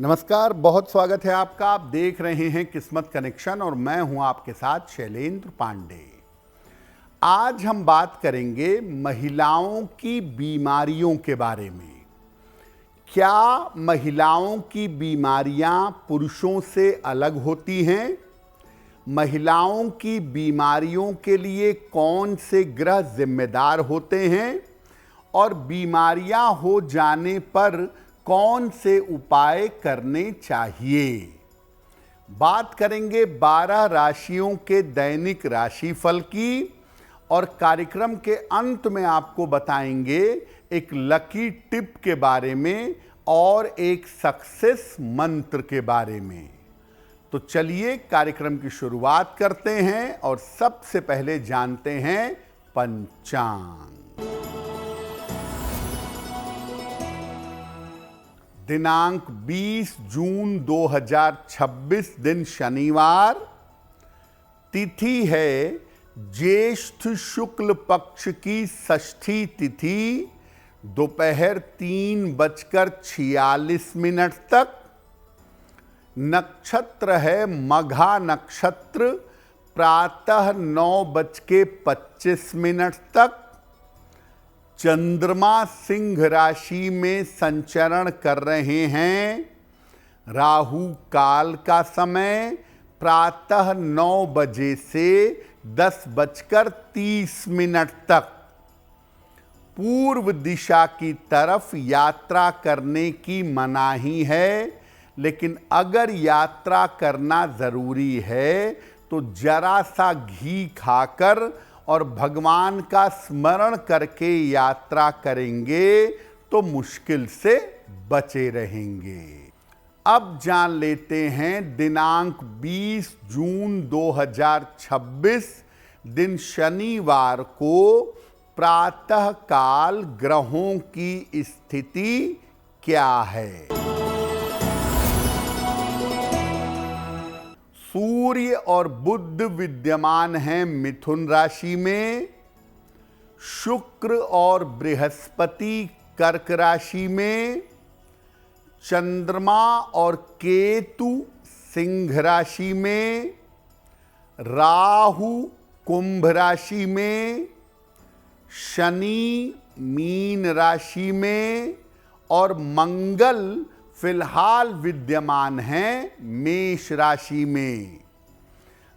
नमस्कार, बहुत स्वागत है आपका। आप देख रहे हैं किस्मत कनेक्शन और मैं हूं आपके साथ शैलेंद्र पांडे। आज हम बात करेंगे महिलाओं की बीमारियों के बारे में। क्या महिलाओं की बीमारियां पुरुषों से अलग होती हैं? महिलाओं की बीमारियों के लिए कौन से ग्रह जिम्मेदार होते हैं और बीमारियां हो जाने पर कौन से उपाय करने चाहिए? बात करेंगे 12 राशियों के दैनिक राशिफल की और कार्यक्रम के अंत में आपको बताएंगे एक लकी टिप के बारे में और एक सक्सेस मंत्र के बारे में। तो चलिए कार्यक्रम की शुरुआत करते हैं और सबसे पहले जानते हैं पंचांग। दिनांक 20 जून 2026 दिन शनिवार। तिथि है ज्येष्ठ शुक्ल पक्ष की षष्ठी तिथि, दोपहर 3:46 तक। नक्षत्र है मघा नक्षत्र, प्रातः 9:25 तक। चंद्रमा सिंह राशि में संचरण कर रहे हैं। राहु काल का समय प्रातः 9 बजे से 10:30 तक। पूर्व दिशा की तरफ यात्रा करने की मनाही है, लेकिन अगर यात्रा करना जरूरी है तो जरा सा घी खाकर और भगवान का स्मरण करके यात्रा करेंगे तो मुश्किल से बचे रहेंगे। अब जान लेते हैं दिनांक 20 जून 2026 दिन शनिवार को प्रातः काल ग्रहों की स्थिति क्या है। सूर्य और बुध विद्यमान हैं मिथुन राशि में। शुक्र और बृहस्पति कर्क राशि में। चंद्रमा और केतु सिंह राशि में। राहु कुंभ राशि में। शनि मीन राशि में और मंगल फिलहाल विद्यमान हैं मेष राशि में।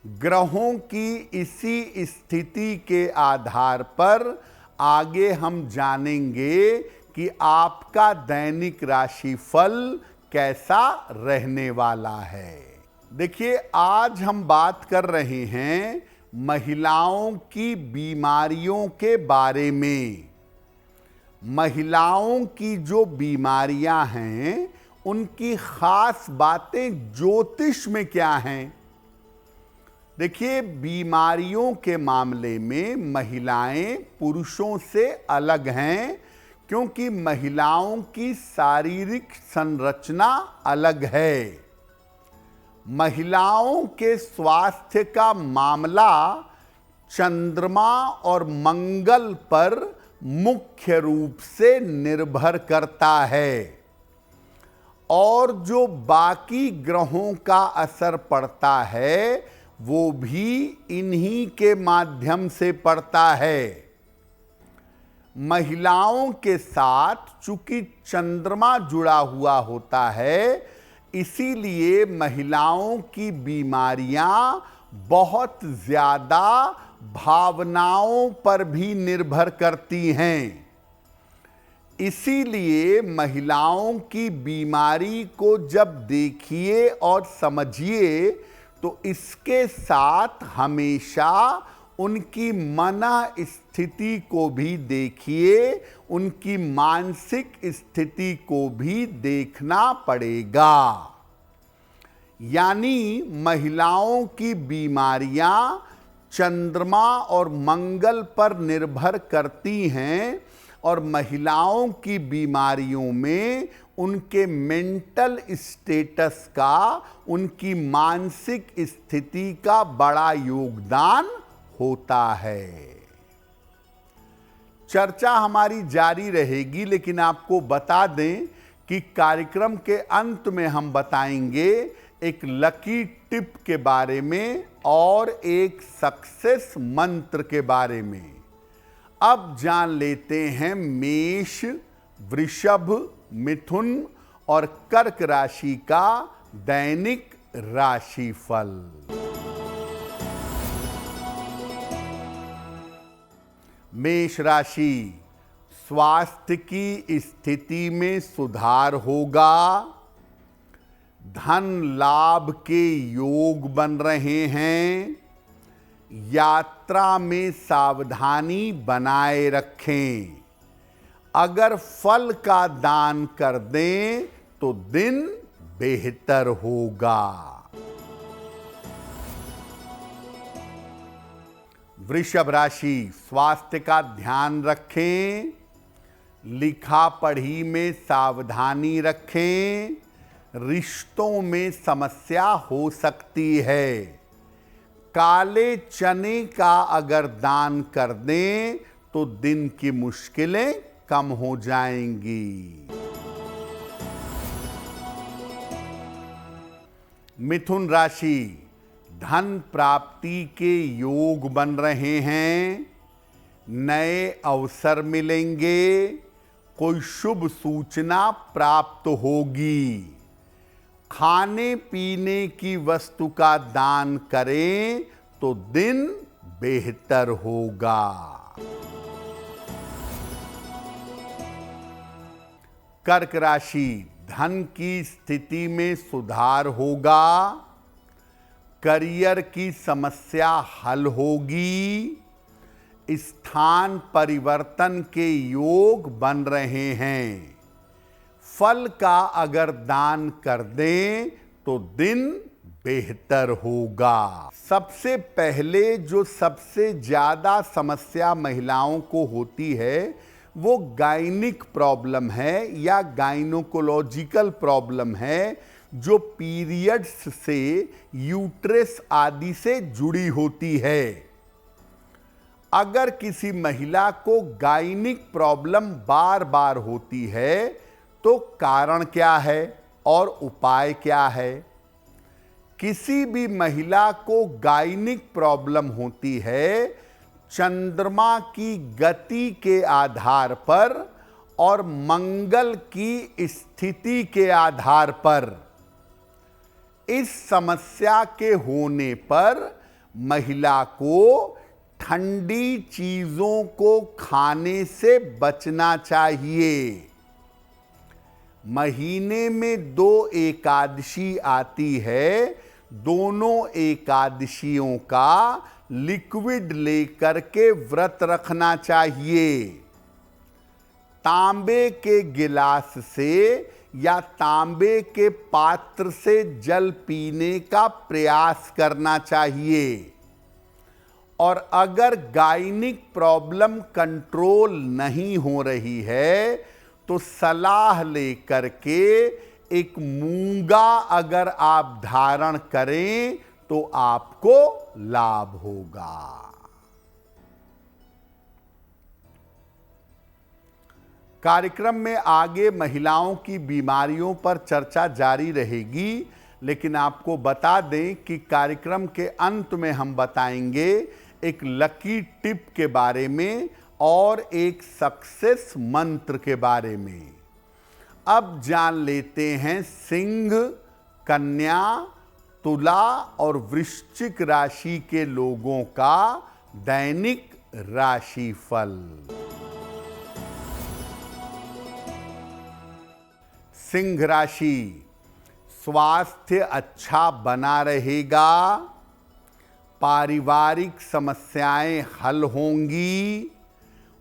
ग्रहों की इसी स्थिति के आधार पर आगे हम जानेंगे कि आपका दैनिक राशिफल कैसा रहने वाला है। देखिए, आज हम बात कर रहे हैं महिलाओं की बीमारियों के बारे में। महिलाओं की जो बीमारियां हैं उनकी खास बातें ज्योतिष में क्या हैं। देखिए, बीमारियों के मामले में महिलाएं पुरुषों से अलग हैं, क्योंकि महिलाओं की शारीरिक संरचना अलग है। महिलाओं के स्वास्थ्य का मामला चंद्रमा और मंगल पर मुख्य रूप से निर्भर करता है और जो बाकी ग्रहों का असर पड़ता है वो भी इन्हीं के माध्यम से पड़ता है। महिलाओं के साथ चूंकि चंद्रमा जुड़ा हुआ होता है, इसीलिए महिलाओं की बीमारियां बहुत ज्यादा भावनाओं पर भी निर्भर करती हैं। इसीलिए महिलाओं की बीमारी को जब देखिए और समझिए तो इसके साथ हमेशा उनकी मन स्थिति को भी देखिए, उनकी मानसिक स्थिति को भी देखना पड़ेगा। यानी महिलाओं की बीमारियां चंद्रमा और मंगल पर निर्भर करती हैं और महिलाओं की बीमारियों में उनके मेंटल स्टेटस का, उनकी मानसिक स्थिति का बड़ा योगदान होता है। चर्चा हमारी जारी रहेगी, लेकिन आपको बता दें कि कि कार्यक्रम के अंत में हम बताएंगे एक लकी टिप के बारे में और एक सक्सेस मंत्र के बारे में। अब जान लेते हैं मेष, वृषभ, मिथुन और कर्क राशि का दैनिक राशिफल। मेष राशि, स्वास्थ्य की स्थिति में सुधार होगा। धन लाभ के योग बन रहे हैं। यात्रा में सावधानी बनाए रखें। अगर फल का दान कर दें तो दिन बेहतर होगा। वृषभ राशि, स्वास्थ्य का ध्यान रखें। लिखा पढ़ी में सावधानी रखें। रिश्तों में समस्या हो सकती है। काले चने का अगर दान कर दें तो दिन की मुश्किलें कम हो जाएंगी। मिथुन राशि, धन प्राप्ति के योग बन रहे हैं। नए अवसर मिलेंगे। कोई शुभ सूचना प्राप्त होगी। खाने पीने की वस्तु का दान करें तो दिन बेहतर होगा। कर्क राशि, धन की स्थिति में सुधार होगा। करियर की समस्या हल होगी। स्थान परिवर्तन के योग बन रहे हैं। फल का अगर दान कर दें तो दिन बेहतर होगा। सबसे पहले जो सबसे ज्यादा समस्या महिलाओं को होती है वो गायनिक प्रॉब्लम है या गाइनोकोलॉजिकल प्रॉब्लम है, जो पीरियड्स से, यूट्रस आदि से जुड़ी होती है। अगर किसी महिला को गायनिक प्रॉब्लम बार बार होती है तो कारण क्या है और उपाय क्या है? किसी भी महिला को गायनिक प्रॉब्लम होती है चंद्रमा की गति के आधार पर और मंगल की स्थिति के आधार पर। इस समस्या के होने पर महिला को ठंडी चीजों को खाने से बचना चाहिए। महीने में 2 एकादशी आती है। दोनों एकादशियों का लिक्विड लेकर के व्रत रखना चाहिए। तांबे के गिलास से या तांबे के पात्र से जल पीने का प्रयास करना चाहिए। और अगर गायनिक प्रॉब्लम कंट्रोल नहीं हो रही है तो सलाह लेकर के एक मूंगा अगर आप धारण करें तो आपको लाभ होगा। कार्यक्रम में आगे महिलाओं की बीमारियों पर चर्चा जारी रहेगी, लेकिन आपको बता दें कि कार्यक्रम के अंत में हम बताएंगे एक लकी टिप के बारे में और एक सक्सेस मंत्र के बारे में। अब जान लेते हैं सिंह, कन्या, तुला और वृश्चिक राशि के लोगों का दैनिक राशिफल। सिंह राशि, स्वास्थ्य अच्छा बना रहेगा। पारिवारिक समस्याएं हल होंगी।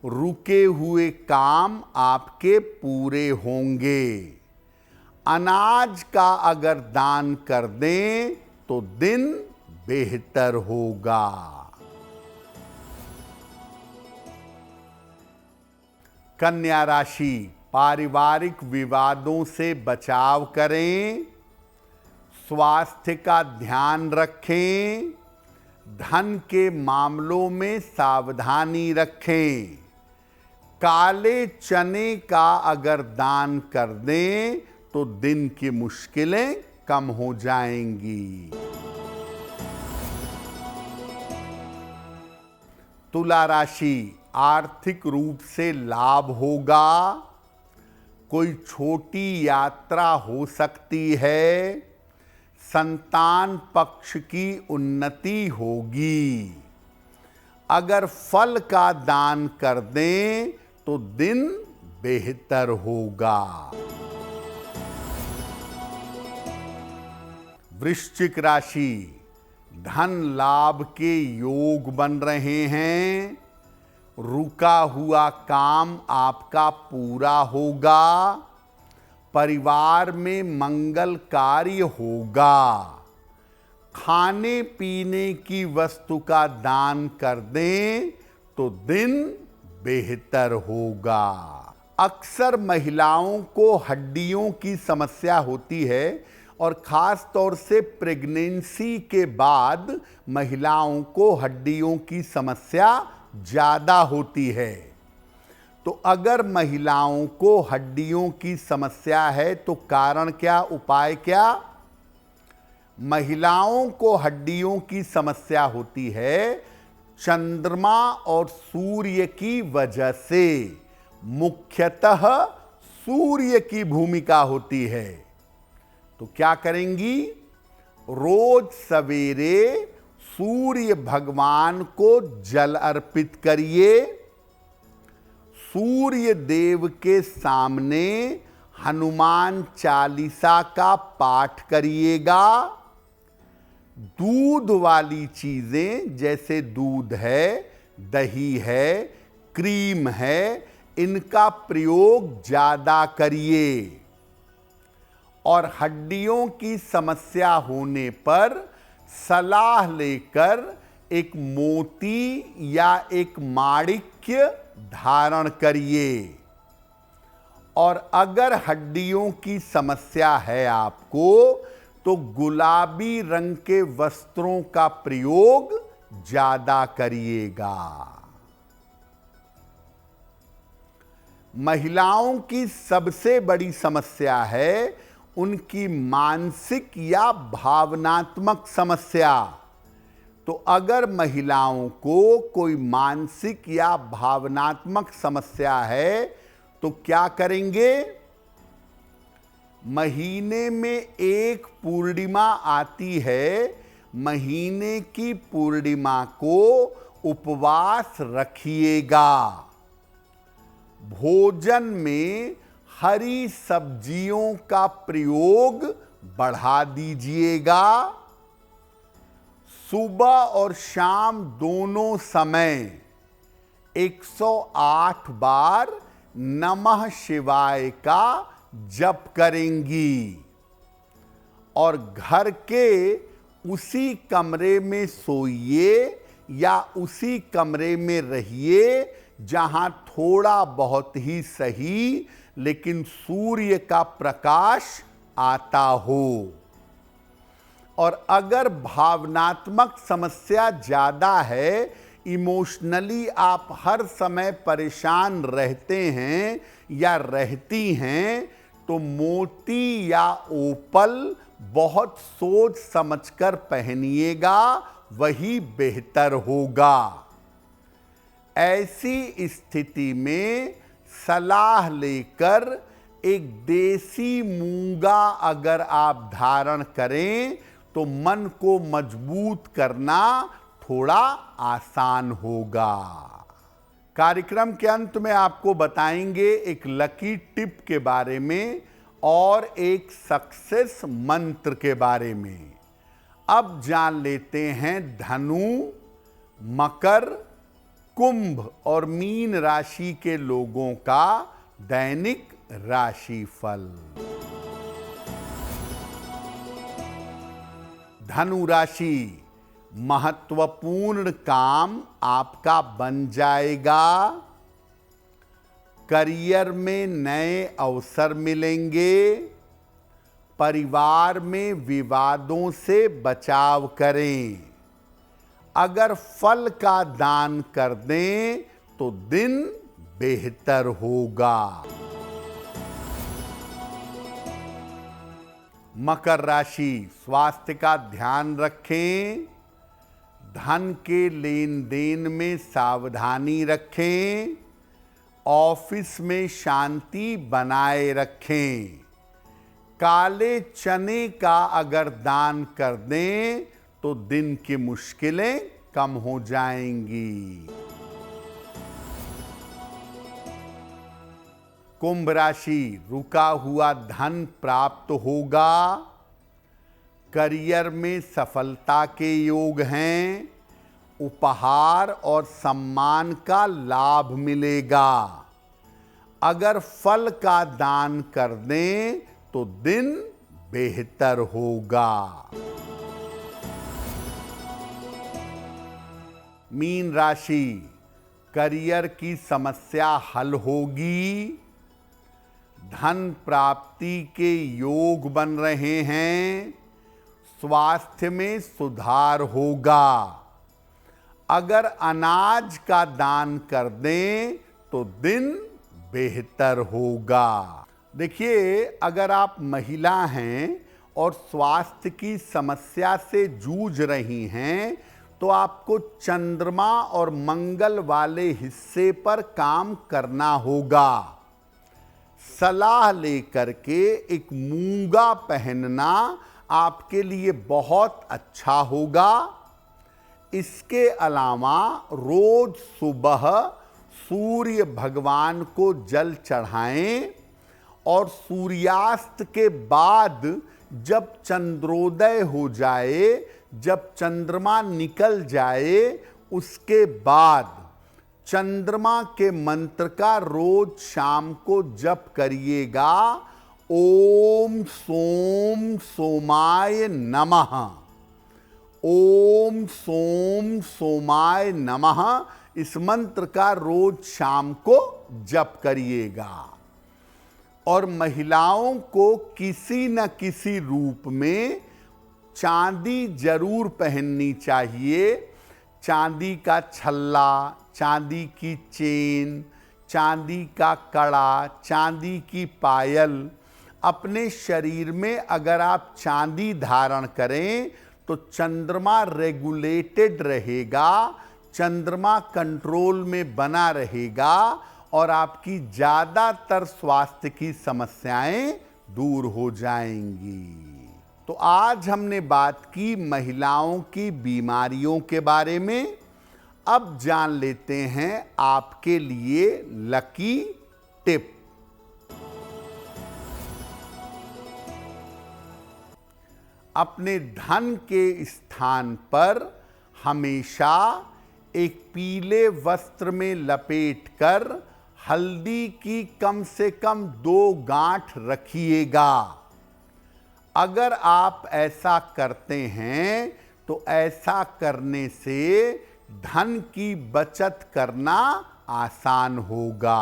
रुके हुए काम आपके पूरे होंगे। अनाज का अगर दान कर दें तो दिन बेहतर होगा। कन्या राशि, पारिवारिक विवादों से बचाव करें। स्वास्थ्य का ध्यान रखें। धन के मामलों में सावधानी रखें। काले चने का अगर दान कर दें तो दिन की मुश्किलें कम हो जाएंगी। तुला राशि, आर्थिक रूप से लाभ होगा। कोई छोटी यात्रा हो सकती है। संतान पक्ष की उन्नति होगी। अगर फल का दान कर दें तो दिन बेहतर होगा। वृश्चिक राशि, धन लाभ के योग बन रहे हैं। रुका हुआ काम आपका पूरा होगा। परिवार में मंगल कार्य होगा। खाने पीने की वस्तु का दान कर दें तो दिन बेहतर होगा। अक्सर महिलाओं को हड्डियों की समस्या होती है और ख़ास तौर से प्रेगनेंसी के बाद महिलाओं को हड्डियों की समस्या ज़्यादा होती है। तो अगर महिलाओं को हड्डियों की समस्या है तो कारण क्या, उपाय क्या? महिलाओं को हड्डियों की समस्या होती है चंद्रमा और सूर्य की वजह से। मुख्यतः सूर्य की भूमिका होती है। तो क्या करेंगी? रोज सवेरे सूर्य भगवान को जल अर्पित करिए। सूर्य देव के सामने हनुमान चालीसा का पाठ करिएगा। दूध वाली चीजें जैसे दूध है, दही है, क्रीम है, इनका प्रयोग ज्यादा करिए। और हड्डियों की समस्या होने पर सलाह लेकर एक मोती या एक माणिक्य धारण करिए। और अगर हड्डियों की समस्या है आपको तो गुलाबी रंग के वस्त्रों का प्रयोग ज्यादा करिएगा। महिलाओं की सबसे बड़ी समस्या है उनकी मानसिक या भावनात्मक समस्या। तो अगर महिलाओं को कोई मानसिक या भावनात्मक समस्या है तो क्या करेंगे? महीने में एक पूर्णिमा आती है। महीने की पूर्णिमा को उपवास रखिएगा। भोजन में हरी सब्जियों का प्रयोग बढ़ा दीजिएगा। सुबह और शाम दोनों समय 108 बार नमः शिवाय का जप करेंगी। और घर के उसी कमरे में सोइए या उसी कमरे में रहिए जहां थोड़ा बहुत ही सही लेकिन सूर्य का प्रकाश आता हो। और अगर भावनात्मक समस्या ज़्यादा है, इमोशनली आप हर समय परेशान रहते हैं या रहती हैं, तो मोती या ओपल बहुत सोच समझकर पहनिएगा, वही बेहतर होगा। ऐसी स्थिति में सलाह लेकर एक देसी मूंगा अगर आप धारण करें तो मन को मजबूत करना थोड़ा आसान होगा। कार्यक्रम के अंत में आपको बताएंगे एक लकी टिप के बारे में और एक सक्सेस मंत्र के बारे में। अब जान लेते हैं धनु, मकर, कुंभ और मीन राशि के लोगों का दैनिक राशिफल। धनु राशि, महत्वपूर्ण काम आपका बन जाएगा। करियर में नए अवसर मिलेंगे। परिवार में विवादों से बचाव करें। अगर फल का दान कर दें तो दिन बेहतर होगा। मकर राशि, स्वास्थ्य का ध्यान रखें, धन के लेन देन में सावधानी रखें, ऑफिस में शांति बनाए रखें। काले चने का अगर दान कर दें तो दिन की मुश्किलें कम हो जाएंगी। कुंभ राशि, रुका हुआ धन प्राप्त होगा, करियर में सफलता के योग हैं, उपहार और सम्मान का लाभ मिलेगा। अगर फल का दान कर दें तो दिन बेहतर होगा। मीन राशि, करियर की समस्या हल होगी, धन प्राप्ति के योग बन रहे हैं, स्वास्थ्य में सुधार होगा। अगर अनाज का दान कर दें तो दिन बेहतर होगा। देखिए, अगर आप महिला हैं और स्वास्थ्य की समस्या से जूझ रही हैं तो आपको चंद्रमा और मंगल वाले हिस्से पर काम करना होगा। सलाह लेकर के एक मूंगा पहनना आपके लिए बहुत अच्छा होगा। इसके अलावा रोज सुबह सूर्य भगवान को जल चढ़ाएं और सूर्यास्त के बाद जब चंद्रोदय हो जाए, जब चंद्रमा निकल जाए, उसके बाद चंद्रमा के मंत्र का रोज शाम को जप करिएगा। ओम सोम सोमाय नमः, ओम सोम सोमाय नमः, इस मंत्र का रोज शाम को जप करिएगा। और महिलाओं को किसी न किसी रूप में चांदी जरूर पहननी चाहिए। चांदी का छल्ला, चांदी की चेन, चांदी का कड़ा, चांदी की पायल। अपने शरीर में अगर आप चांदी धारण करें तो चंद्रमा रेगुलेटेड रहेगा, चंद्रमा कंट्रोल में बना रहेगा और आपकी ज़्यादातर स्वास्थ्य की समस्याएं दूर हो जाएंगी। तो आज हमने बात की महिलाओं की बीमारियों के बारे में। अब जान लेते हैं आपके लिए लकी टिप। अपने धन के स्थान पर हमेशा एक पीले वस्त्र में लपेटकर हल्दी की कम से कम 2 गांठ रखिएगा। अगर आप ऐसा करते हैं तो ऐसा करने से धन की बचत करना आसान होगा।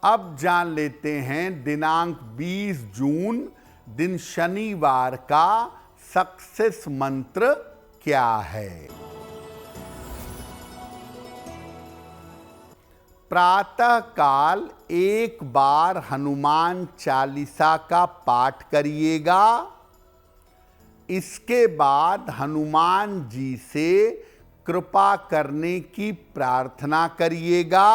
अब जान लेते हैं दिनांक 20 जून दिन शनिवार का सक्सेस मंत्र क्या है। प्रातः काल एक बार हनुमान चालीसा का पाठ करिएगा। इसके बाद हनुमान जी से कृपा करने की प्रार्थना करिएगा।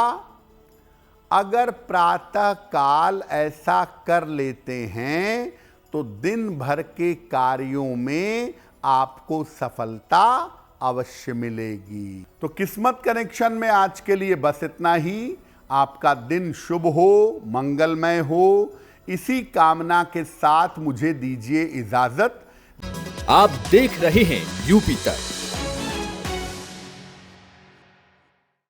अगर प्रातः काल ऐसा कर लेते हैं तो दिन भर के कार्यों में आपको सफलता अवश्य मिलेगी। तो किस्मत कनेक्शन में आज के लिए बस इतना ही। आपका दिन शुभ हो, मंगलमय हो, इसी कामना के साथ मुझे दीजिए इजाजत। आप देख रहे हैं यूपी तक।